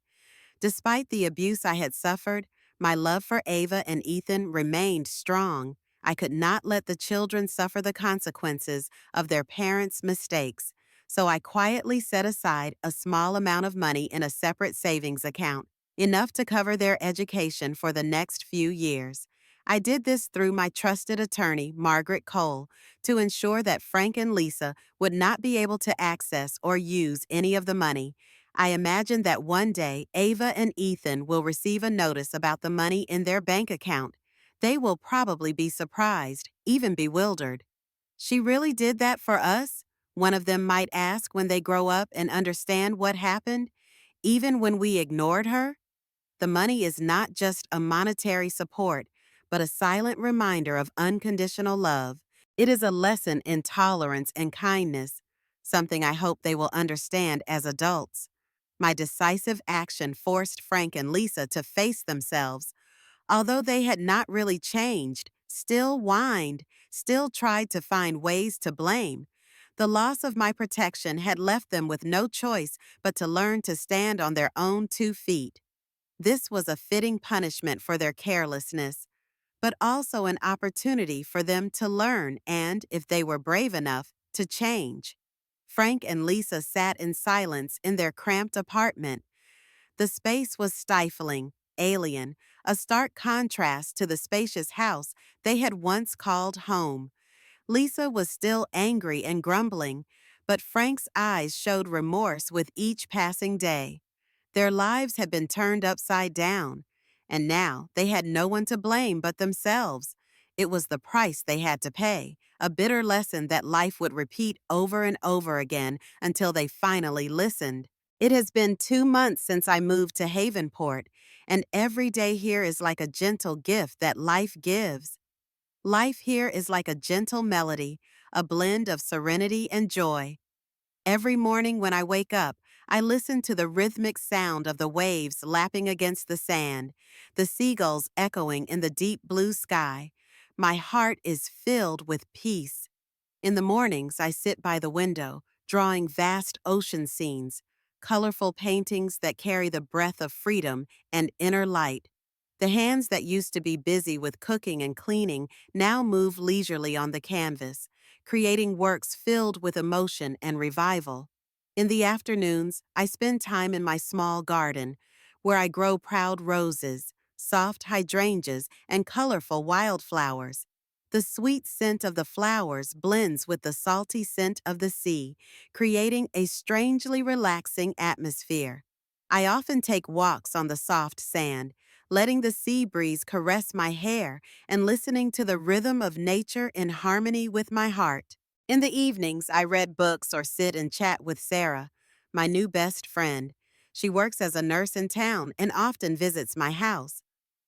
Speaker 1: Despite the abuse I had suffered, my love for Ava and Ethan remained strong. I could not let the children suffer the consequences of their parents' mistakes, so I quietly set aside a small amount of money in a separate savings account, enough to cover their education for the next few years. I did this through my trusted attorney, Margaret Cole, to ensure that Frank and Lisa would not be able to access or use any of the money. I imagine that one day Ava and Ethan will receive a notice about the money in their bank account. They will probably be surprised, even bewildered. She really did that for us? One of them might ask when they grow up and understand what happened, even when we ignored her. The money is not just a monetary support, but a silent reminder of unconditional love. It is a lesson in tolerance and kindness, something I hope they will understand as adults. My decisive action forced Frank and Lisa to face themselves. Although they had not really changed, still whined, still tried to find ways to blame. The loss of my protection had left them with no choice but to learn to stand on their own 2 feet. This was a fitting punishment for their carelessness, but also an opportunity for them to learn and, if they were brave enough, to change. Frank and Lisa sat in silence in their cramped apartment. The space was stifling, alien, a stark contrast to the spacious house they had once called home. Lisa was still angry and grumbling, but Frank's eyes showed remorse with each passing day. Their lives had been turned upside down, and now they had no one to blame but themselves. It was the price they had to pay, a bitter lesson that life would repeat over and over again until they finally listened. It has been 2 months since I moved to Havenport, and every day here is like a gentle gift that life gives. Life here is like a gentle melody, a blend of serenity and joy. Every morning when I wake up, I listen to the rhythmic sound of the waves lapping against the sand, the seagulls echoing in the deep blue sky. My heart is filled with peace. In the mornings, I sit by the window, drawing vast ocean scenes, colorful paintings that carry the breath of freedom and inner light. The hands that used to be busy with cooking and cleaning now move leisurely on the canvas, creating works filled with emotion and revival. In the afternoons, I spend time in my small garden, where I grow proud roses, soft hydrangeas, and colorful wildflowers. The sweet scent of the flowers blends with the salty scent of the sea, creating a strangely relaxing atmosphere. I often take walks on the soft sand, letting the sea breeze caress my hair and listening to the rhythm of nature in harmony with my heart. In the evenings, I read books or sit and chat with Sarah, my new best friend. She works as a nurse in town and often visits my house.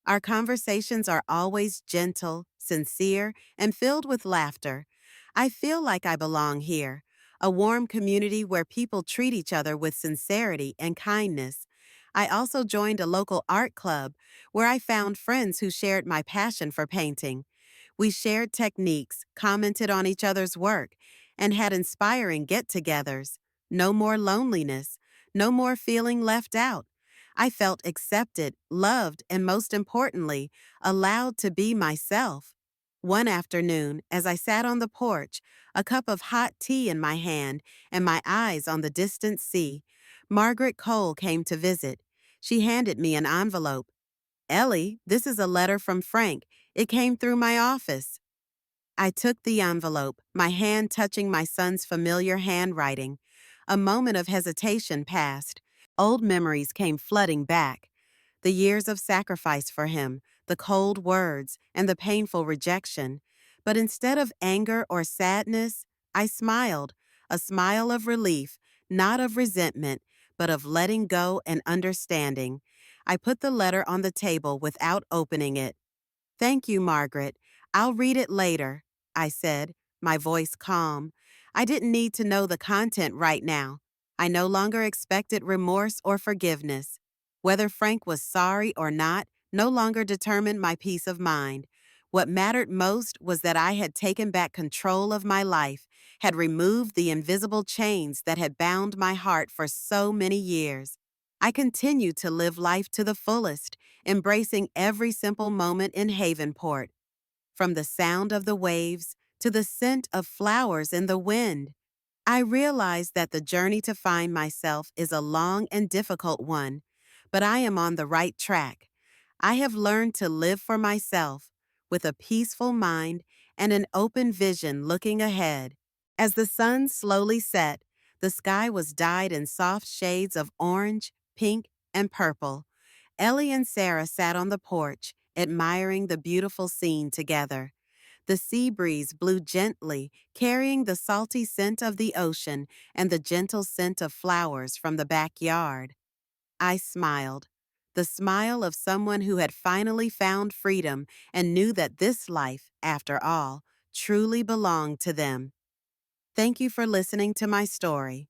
Speaker 1: Our conversations are always gentle, sincere, and filled with laughter. I feel like I belong here, a warm community where people treat each other with sincerity and kindness. I also joined a local art club where I found friends who shared my passion for painting. We shared techniques, commented on each other's work, and had inspiring get-togethers. No more loneliness, no more feeling left out. I felt accepted, loved, and most importantly, allowed to be myself. One afternoon, as I sat on the porch, a cup of hot tea in my hand and my eyes on the distant sea, Margaret Cole came to visit. She handed me an envelope. "Ellie, this is a letter from Frank. It came through my office." I took the envelope, my hand touching my son's familiar handwriting. A moment of hesitation passed. Old memories came flooding back. The years of sacrifice for him, the cold words, and the painful rejection. But instead of anger or sadness, I smiled, a smile of relief, not of resentment, but of letting go and understanding. I put the letter on the table without opening it. "Thank you, Margaret. I'll read it later," I said, my voice calm. I didn't need to know the content right now. I no longer expected remorse or forgiveness. Whether Frank was sorry or not no longer determined my peace of mind. What mattered most was that I had taken back control of my life, had removed the invisible chains that had bound my heart for so many years. I continued to live life to the fullest, embracing every simple moment in Havenport, from the sound of the waves to the scent of flowers in the wind. I realize that the journey to find myself is a long and difficult one, but I am on the right track. I have learned to live for myself with a peaceful mind and an open vision looking ahead. As the sun slowly set, the sky was dyed in soft shades of orange, pink, and purple. Ellie and Sarah sat on the porch, admiring the beautiful scene together. The sea breeze blew gently, carrying the salty scent of the ocean and the gentle scent of flowers from the backyard. I smiled, the smile of someone who had finally found freedom and knew that this life, after all, truly belonged to them. Thank you for listening to my story.